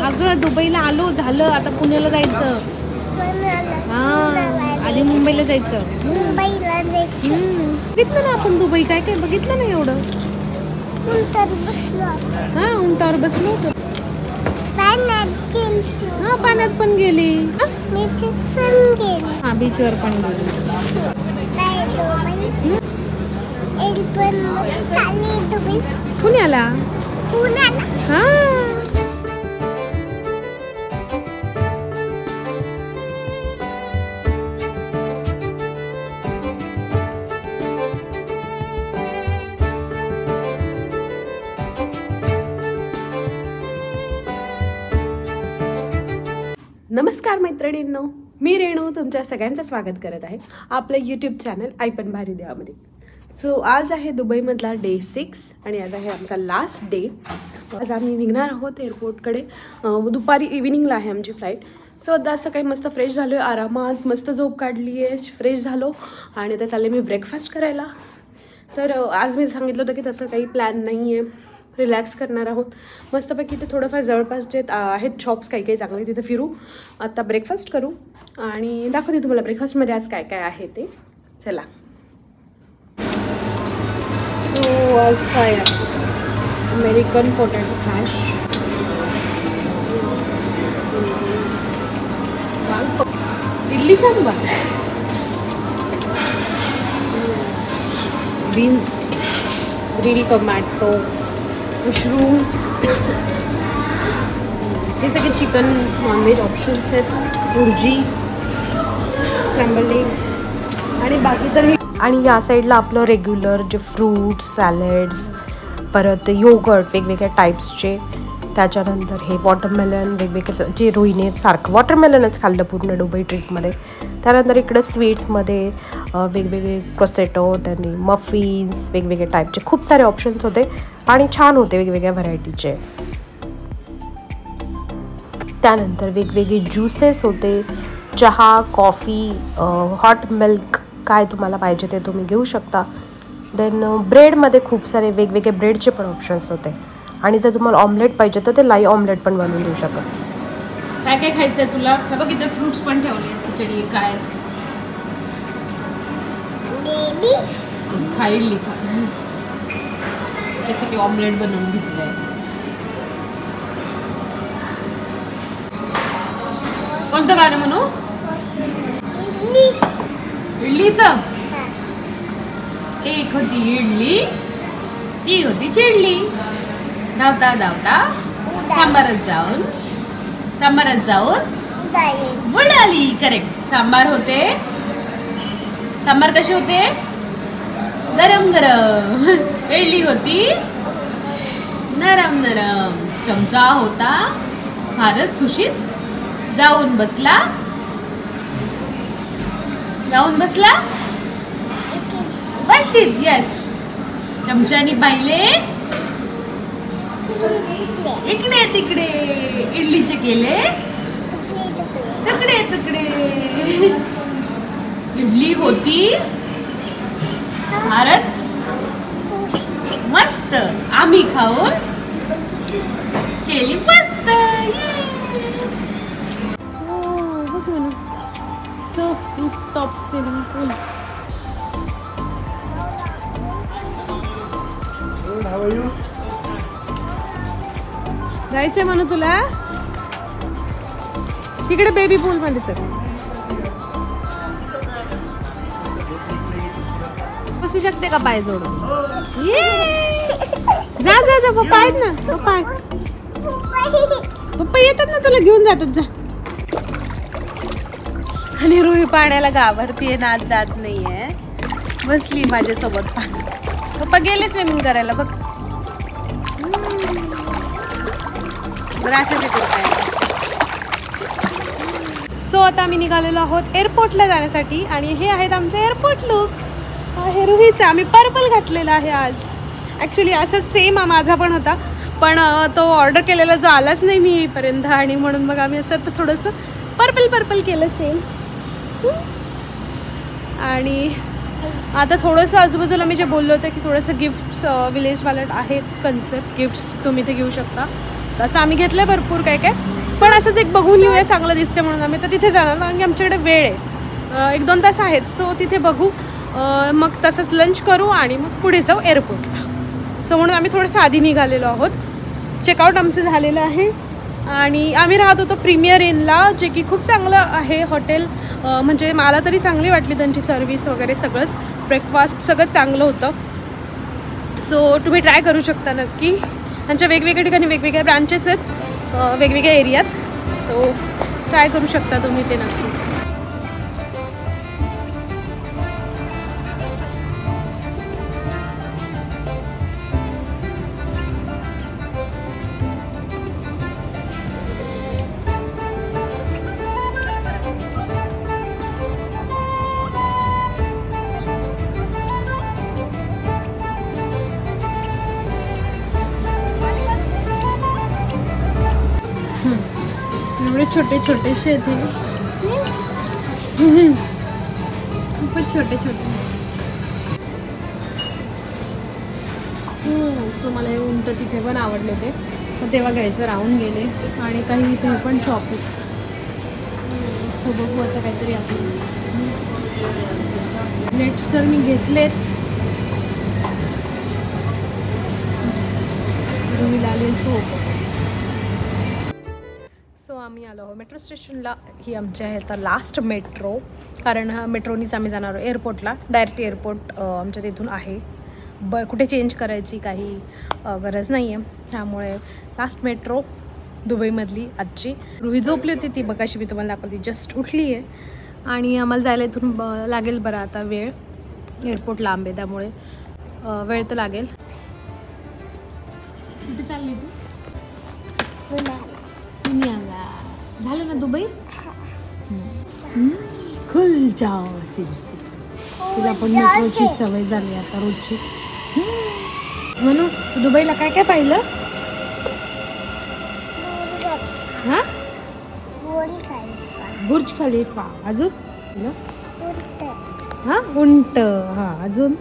अगं दुबईला आलो झालं, आता पुण्याला जायचं. हा आधी मुंबईला जायचं. बघितलं ना आपण दुबई, काय काय बघितलं ना एवढं. हा उंटावर बसलो होतो. हा पाण्यात पण गेली. हा बीचवर पण गेली. पुण्याला. हा नमस्कार मैत्रिणींनो, मी रेणू तुमच्या सगळ्यांचं स्वागत करत आहे आपलं यूट्यूब चॅनल आई पण भारी देवामध्ये. सो आज आहे दुबईमधला डे 6 आणि आज आहे आमचा लास्ट डे. आज आम्ही निघणार आहोत एअरपोर्टकडे. दुपारी इव्हिनिंगला आहे आमची फ्लाईट. सो आता सकाळी मस्त फ्रेश झालो आहे, आरामात मस्त झोप काढली आहे, फ्रेश झालो आणि आता चालले मी ब्रेकफास्ट करायला. तर आज मी सांगितलं होतं की तसं काही प्लॅन नाही आहे, रिलॅक्स करणार आहोत मस्तपैकी. ते थोडंफार जवळपास जे आहेत शॉप्स काही काही चांगले तिथे फिरू, आता ब्रेकफास्ट करू आणि दाखवते तुम्हाला ब्रेकफास्टमध्ये आज काय काय आहे ते. चला. सो आज काय आहे, American potato hash, idli sambar, beans, grill tomato, mushroom, हे सगळे चिकन नॉनव्हेज ऑप्शन्स आहेत, भुर्जी, स्क्रॅम्बल्ड एग्स आणि बाकी तर हे. आणि या साईडला आपलं रेग्युलर जे फ्रूट्स, सॅलड्स, परत योगर्ट वेगवेगळ्या टाईप्सचे, त्याच्यानंतर हे वॉटरमेलन वेगवेगळे जे रोहिणी सारखं वॉटरमेलनच खाल्लं पूर्ण दुबई ट्रिपमध्ये. त्यानंतर इकडं स्वीट्समध्ये वेगवेगळे प्रोसेटो, त्यांनी मफिन्स, वेगवेगळे टाईपचे खूप सारे ऑप्शन्स होते आणि छान होते वेगवेगळ्या व्हरायटीचे. त्यानंतर वेगवेगळे ज्युसेस होते, चहा, कॉफी, हॉट मिल्क, काय तुम्हाला पाहिजे ते तुम्ही घेऊ शकता. देन ब्रेडमध्ये खूप सारे वेगवेगळे ब्रेडचे पण ऑप्शन्स होते आणि जर तुम्हाला ऑमलेट पाहिजे तर ते लाईव्ह ऑमलेट पण बनवून देऊ शकता. काय काय खायचं आहे तुला? बघ इथे फ्रूट्स पण ठेवले, खिचडी काय खाईल त्याच्यासाठी ऑमलेट बनवून घेतलं आहे. कोणतं गाणं म्हणू? इडलीचं. एक होती इडली, ती होती चिडली, धावता धावता सांबारात जाऊन बुडाली. करेक्ट. सांबार कसे होते? गरम गरम. इडली होती नरम नरम. चमचा होता फारच खुशीत जाऊन बसला बशीत. येस. चमच्यानी पाहिले इकडे तिकडे, इडलीचे केले तुकडे तुकडे. इडली होती फारच मस्त, आम्ही खाऊन केली मस्त. सो टॉप स्विमिंग पूल. जायचंय म्हणू तुला तिकडे बेबी पूल मध्ये. चल बसू शकते का पाय जोडून? जा जा जा, पप्पा आहेत ना, पप्पा येतात ना तुला घेऊन जातात. जा. आणि रुही पाण्याला घाबरतीये ना, आज जात नाहीये, बसली माझ्यासोबत. पप्पा गेले स्विमिंग करायला बघ. सो आता आम्ही निघालेलो आहोत एअरपोर्टला जाण्यासाठी आणि हे आहेत आमचे एअरपोर्ट लुक. हे रुहीचा आम्ही पर्पल घातलेला आहे आज. ॲक्च्युली असा सेम माझा पण होता, पण तो ऑर्डर केलेला जो आलाच नाही मी येईपर्यंत, आणि म्हणून मग आम्ही असं तर थोडंसं पर्पल केलं सेम. आणि आता थोडंसं आजूबाजूला मी जे बोललो होतं की थोडंसं गिफ्ट्स विलेज वॉलेट आहेत कन्सेप्ट, गिफ्ट्स तुम्ही ते घेऊ शकता. होतं. असं आम्ही घेतलं भरपूर काय काय, पण असंच एक बघून येऊया चांगलं दिसते म्हणून आम्ही तर तिथे जाणार, कारण की आमच्याकडे वेळ आहे, 1-2 तास आहेत. सो तिथे बघू, मग तसंच लंच करू आणि मग पुढे जाऊ एअरपोर्टला. सो म्हणून आम्ही थोडंसं आधी निघालेलो आहोत. चेकआउट आमचं झालेलं आहे आणि आम्ही राहत होतो प्रीमियर इनला, जे की खूप चांगलं आहे हॉटेल. म्हणजे मला तरी चांगली वाटली त्यांची सर्विस वगैरे, सगळंच ब्रेकफास्ट सगळं चांगलं होतं. सो तुम्ही ट्राय करू शकता नक्की. त्यांच्या वेगवेगळ्या ठिकाणी वेगवेगळ्या ब्रांचेस आहेत, वेगवेगळ्या एरियात. सो ट्राय करू शकता तुम्ही ते नक्की. एवढे छोटे छोटेसे आहेत, खूपच छोटे छोटे. सो मला हे उंट तिथे पण आवडले ते, तर तेव्हा घ्यायचं राहून गेले. आणि काही इथे पण शॉप आहेत. सो बघू आता काहीतरी आपलं. प्लेट्स तर मी घेतलेत. मिळाले सो आम्ही आलो आहोत मेट्रो स्टेशनला. ही आमची आहे आता लास्ट मेट्रो, कारण मेट्रोनीच आम्ही जाणार आहोत एअरपोर्टला. डायरेक्ट एअरपोर्ट आमच्या तिथून आहे, कुठे चेंज करायची काही गरज नाही आहे. त्यामुळे लास्ट मेट्रो दुबईमधली आजची. रुही झोपली होती ती, बघाशी मी तुम्हाला दाखवली, जस्ट उठली आहे. आणि आम्हाला जायला इथून लागेल बरं आता वेळ. एअरपोर्ट लांब आहे त्यामुळे वेळ तर लागेल. कुठे चालली तू? पुण्याला. झालं ना दुबई? खुल जाओ. तिला पण मेट्रोची सवय झाली आता रोजची. म्हणून तू दुबईला काय काय पाहिलं? हा, बुर्ज खलिफा. अजून हा उंट. हा अजून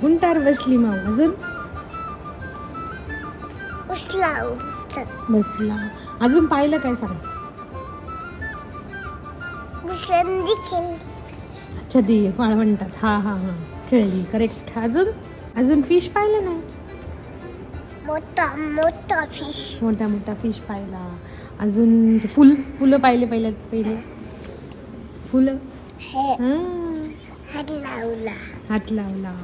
उंटार वस्लिमा. अजून बसला. अजून पाहिलं काय सांग? अच्छा ती फाळ म्हणतात. हा हा हा खेळली. करेक्ट. अजून फिश पाहिलं नाही? मोठा फिश पाहिला. अजून फुलं पाहिले पहिले फुलं. हात लावला.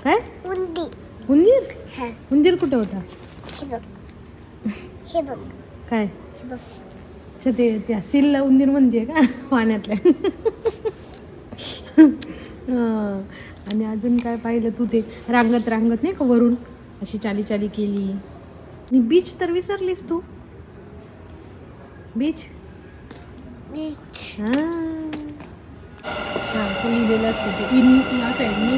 काय उंदीर कुठे होता? काय अच्छा त्या सिलला उंदीर म्हणते का पाण्यातल्या? आणि अजून काय पाहिलं तू? ते रांगत नाही का वरून अशी चाली केली. आणि बीच तर विसरलीस तू. बीच छान लिहिलेलं असते ते या साईडनी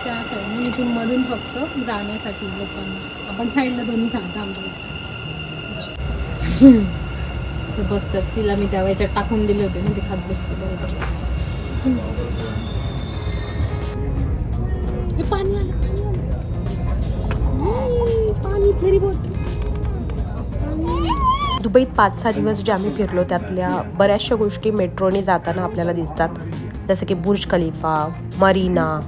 त्या साईडने, इथून मधून फक्त जाण्यासाठी लोकांना. आपण साईडला दोन्ही सांगता आमच्या ते बसतात. तिला मी त्या वेळेच्यात टाकून दिले होते ना, ते खात बसते बरोबर. पाणी आलं पाणी फेरीबोट. दुबईत 5-6 दिवस जे आम्ही फिरलो त्यातल्या बऱ्याचशा गोष्टी मेट्रोने जाताना आपल्याला दिसतात, जसं की बुर्ज खलिफा, मरीना,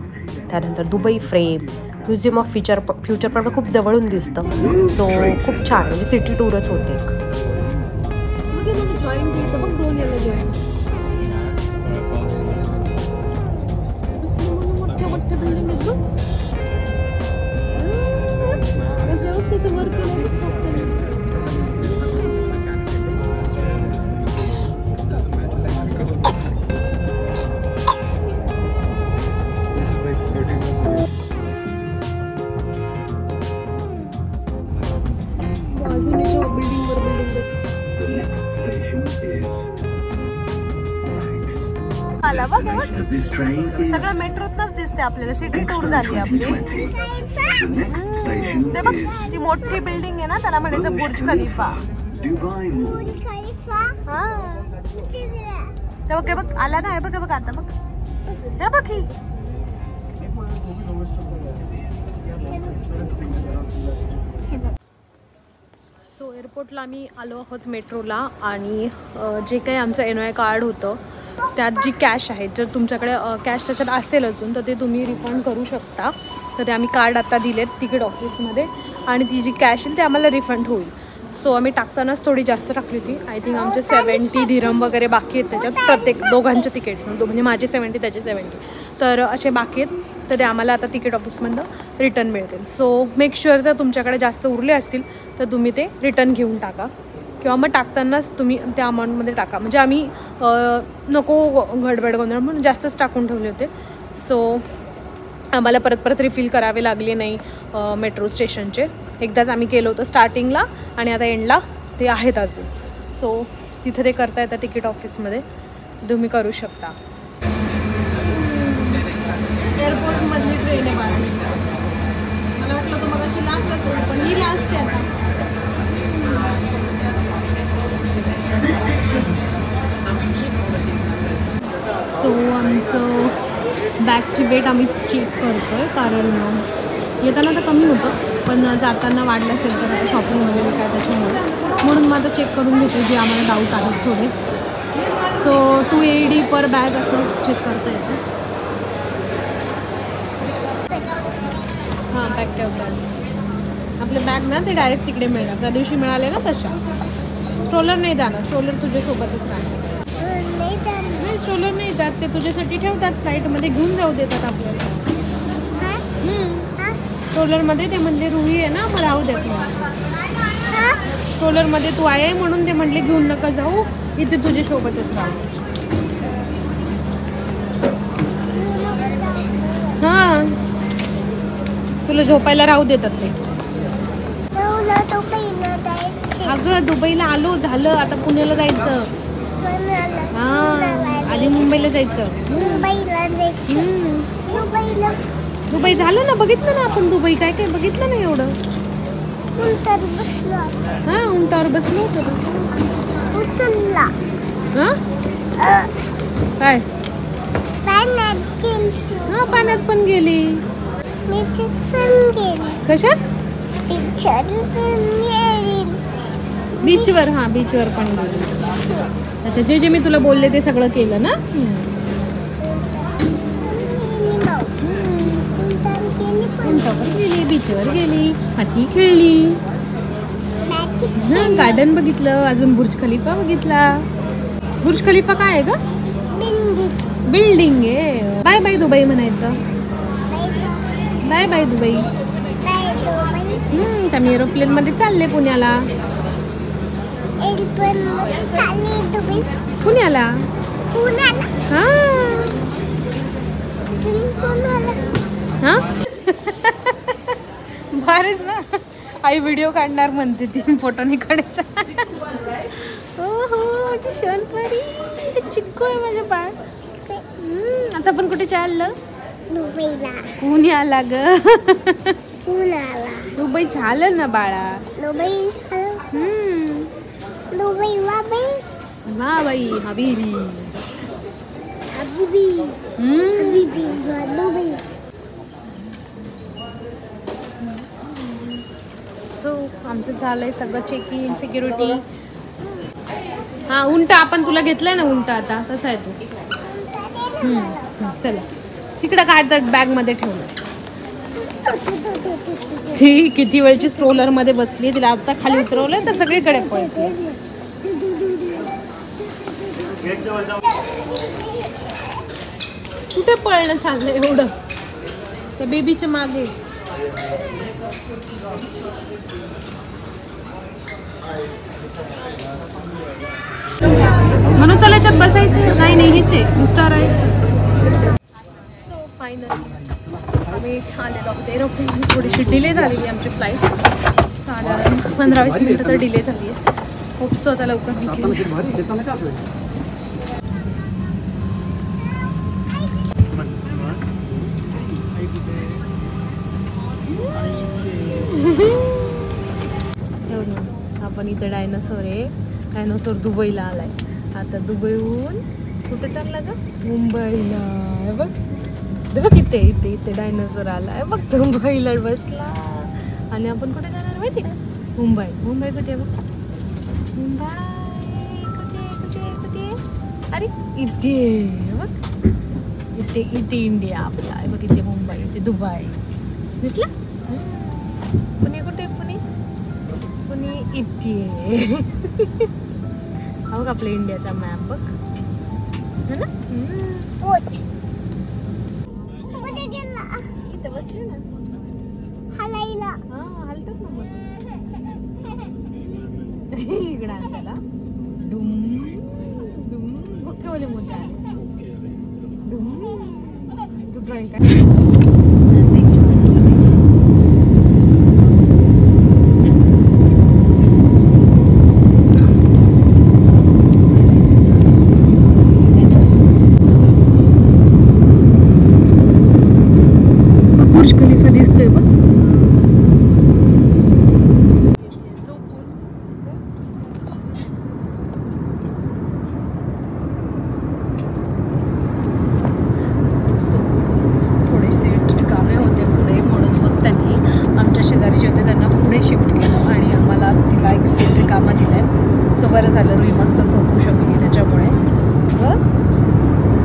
त्यानंतर Dubai frame, museum of future पण खूप जवळून दिसतं. सो खूप छान, म्हणजे सिटी टूरच होते. सगळं मेट्रोतच दिसते आपल्याला. सिटी टूर झाली आपली. ते बघ ती मोठी बिल्डिंग आहे ना, त्याला म्हणायचं बुर्ज खलिफा. हा ते बघ आला ना. हे बघ आता बघ. हे बघ ही सो एअरपोर्टला आम्ही आलो आहोत मेट्रोला आणि जे काही आमचं NOI कार्ड होतं त्यात जी कॅश आहे, जर तुमच्याकडे कॅश त्याच्यात असेल अजून तर ते तुम्ही रिफंड करू शकता. तर ते आम्ही कार्ड आता दिलेत तिकीट ऑफिसमध्ये आणि ती जी कॅश येईल ते आम्हाला रिफंड होईल. सो आम्ही टाकतानाच थोडी जास्त टाकली होती. आय थिंक आमचे 70 दिरहम वगैरे बाकी आहेत त्याच्यात, प्रत्येक दोघांचे तिकीट म्हणजे माझे 70 त्याचे 70 तर असे बाकी आहेत. तर ते आम्हाला आता तिकीट ऑफिसमधनं रिटर्न मिळतील. सो मेक शुअर जर तुमच्याकडे जास्त उरले असतील तर तुम्ही ते रिटर्न घेऊन टाका किंवा मग टाकतानाच तुम्ही त्या अमाऊंटमध्ये टाका. म्हणजे आम्ही नको गडबड गोंधळ म्हणून जास्तच टाकून ठेवले होते. सो आम्हाला परत रिफिल करावे लागले नाही मेट्रो स्टेशनचे. एकदाच आम्ही केलं होतं स्टार्टिंगला आणि आता एंडला ते आहेत अजून. सो तिथे ते करता येतं तिकीट ऑफिसमध्ये, तुम्ही करू शकता. एअरपोर्टमधली ट्रेन आहे बाळा. मला वाटलं तो मग अशी लास्ट असेल पण ही लास्ट आहे आता. सो आमचं बॅगची वेट आम्ही चेक करतो आहे कारण येताना तर कमी होतं पण जाताना वाढलं असेल तर आता शॉपिंग वगैरे काय त्याच्यामुळे म्हणून मग आता चेक करून घेतो जे आम्हाला डाऊट आहेत थोडे. सो 2 AED पर बॅग असं चेक करता येतं. हां बॅग ठेवतात आपले बॅग ना ते डायरेक्ट तिकडे मिळणार. त्या दिवशी मिळाले ना तशा. स्ट्रोलर नाही जाणार, स्ट्रोलर तुझ्यासोबतच राहणार. नाही स्ट्रोलर नाही जात, ते तुझ्यासाठी ठेवतात फ्लाईटमध्ये घेऊन जाऊ देतात आपल्याला. स्ट्रोलरमध्ये ते म्हणले रुही आहे ना मग राहू देत. स्ट्रोलरमध्ये तू आहे म्हणून ते म्हणले घेऊन नका जाऊ, इथे तुझ्यासोबतच राहू. हां तुला झोपायला राहू देतात ते. अगं दुबईला आलो झालं, आता पुण्याला जायचं. हां आधी मुंबईला जायचं. दुबई झालं ना, बघितलं ना आपण. दुबई काय काय बघितलं ना एवढं. हां उंटावर बसलो होतो. हां काय हां पाण्यात पण गेली. कशात? बीचवर. हां बीचवर पण गेली. अच्छा जे मी तुला बोलले ते सगळं केलं ना. उंटावर गेली, बीचवर गेली, हाती खेळली, हां गार्डन बघितलं, अजून बुर्ज खलिफा बघितला. बुर्ज खलिफा काय आहे का? बिल्डिंग आहे. बाय बाय दुबई म्हणायचं. Bye bye Dubai. तर मी एरोप्लेनमध्ये चालले पुण्याला. पुण्याला हां हां भारीच ना. आई व्हिडिओ काढणार म्हणते ती, फोटो नाही काढायचा. हो हो शोलपरी चिक्कू आहे माझे बाळ. आता आपण कुठे चाललं? पुण्याला ग. दुबई झालं ना बाळा. वा बाई हबीबी. सो आमचं झालंय सगळं चेकिंग सिक्युरिटी. हां उंटा आपण तुला घेतलाय ना उंटा, आता तसा आहे तू. चला तिकडं काय तर बॅगमध्ये ठेवलं. ती किती वेळची स्ट्रोलरमध्ये बसली, तिला आता खाली उतरवलं तर सगळीकडे पळते. कुठे पळणं चाललंय एवढं त्या बेबीच्या मागे. म्हणून चला याच्यात बसायचं. नाही हेच आहे मिस्टर आहे. सो फायनली आम्ही आलेलो आहोत एरोप्लेन. थोडीशी डिले झालेली आमची फ्लाईट, साधारण 15-20 मिनिटं तर डिले झाली आहे. खूप स्वतः लवकर निघेल. आपण इथं डायनासोर आहे. डायनासोर दुबईला आलाय. आता दुबईहून कुठे चालला ग? मुंबईला. बघ बघ इथे इथे इथे डायनासोर आलाय बघ. मुंबईला बसला आणि आपण कुठे जाणार माहिती का? मुंबई मुंबई कुठे बघ. मुंबई कुठे कुठे कुठे. अरे इथे बघ. इथे इथे इंडिया आपला बघ. इथे मुंबई, इथे दुबई. दिसला. पुणे कुठे. पुणे पुणे इथे. हा बघ आपल्या इंडियाचा मॅप बघ. है ना. इथे बसले ना. हलायला. हा हलतात ना मग. इकडे त्याला डुम डुम बुक्के वाले मोठे आले. डुम तू ड्रॉइंग काढ. बुर्ज खलिफा दिसतोय बघ. बरं झालं रुई मस्त झोपू शकली त्याच्यामुळे.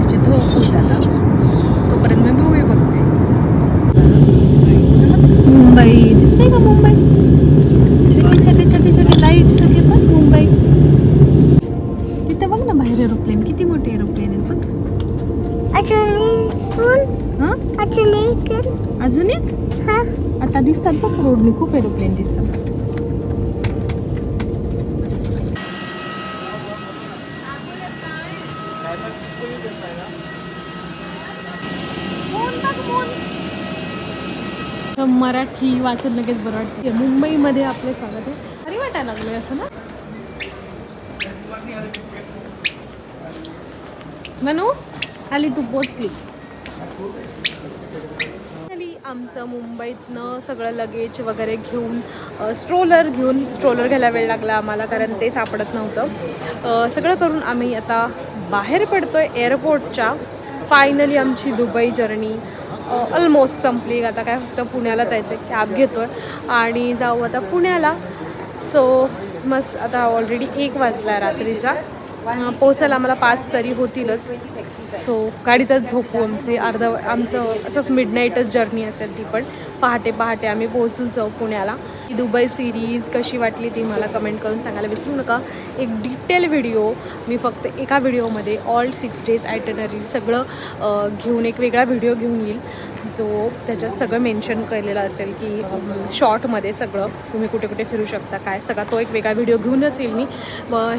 तिची झोप होईल आता. तोपर्यंत मी मूवी बघते. मुंबई दिसते का. मुंबई छोटी छोटी छोटी छोटी लाईट सगळे पण. मुंबई तिथे बघ ना बाहेर एरोप्लेन. किती मोठे एरोप्लेन आहेत बघ. अजून एक आता दिसतात बघ. रोडने खूप एरोप्लेन दिसतात. मराठी वाचून लगेच बरं वाटतं. मुंबईमध्ये आपले स्वागत आहे. अरे वाटायला लागलोय असं ना. मनू आली तू पोचली. आमचं मुंबईतनं सगळं लगेज वगैरे घेऊन स्ट्रोलर घ्यायला वेळ लागला आम्हाला कारण ते सापडत नव्हतं. सगळं करून आम्ही आता बाहेर पडतोय एअरपोर्टच्या. फायनली आमची दुबई जर्नी ऑलमोस्ट संपली. आता काय फक्त पुण्याला जायचं आहे. कॅब घेतोय आणि जाऊ आता पुण्याला. सो मस्त आता ऑलरेडी 1 वाजला रात्रीचा. पोचायला आम्हाला 5 तरी होतीलच. सो गाडीतच झोपू. आमचं असंच मिडनाईटच जर्नी असेल ती पण. पहाटे पहाटे आम्ही पोहोचून जाऊ पुण्याला. ही दुबई सिरीज कशी वाटली ती मला कमेंट करून सांगायला विसरू नका. एक डिटेल व्हिडिओ मी फक्त एका व्हिडिओमध्ये ऑल 6 डेज आयटनरी सगळं घेऊन एक वेगळा व्हिडिओ घेऊन येईल जो त्याच्यात सगळं मेन्शन केलेलं असेल की शॉर्टमध्ये सगळं तुम्ही कुठे कुठे फिरू शकता काय सगळा तो एक वेगळा व्हिडिओ घेऊनच येईल मी.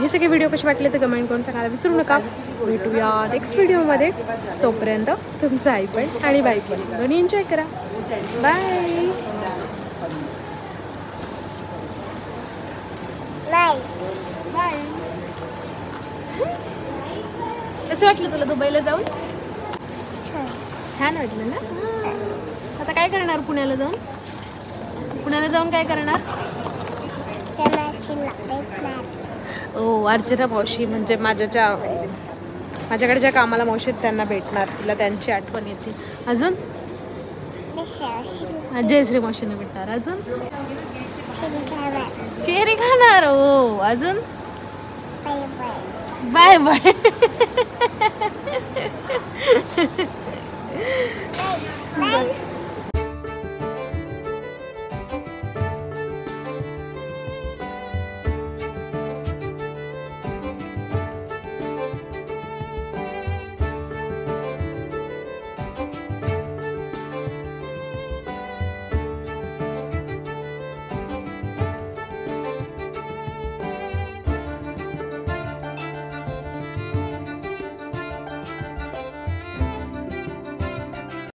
हे सगळे व्हिडिओ कसे वाटले ते कमेंट करून सांगायला विसरू नका. भेटूया नेक्स्ट व्हिडिओमध्ये. तोपर्यंत तुमचं आई पण आणि बाई पण दोन्ही एन्जॉय करा. Bye bye. कसं वाटलं तुला दुबईला जाऊन. छान वाटलं ना. आता काय करणार पुण्याला जाऊन काय करणार. ओ अर्चना मावशी म्हणजे माझ्याकडे ज्या कामाला मावशी आहेत त्यांना भेटणार. तिला त्यांची आठवण येते. अजून जयश्री मावशीने भेटणार. अजून चेरी खाणार. ओ अजून बाय बाय. Bye.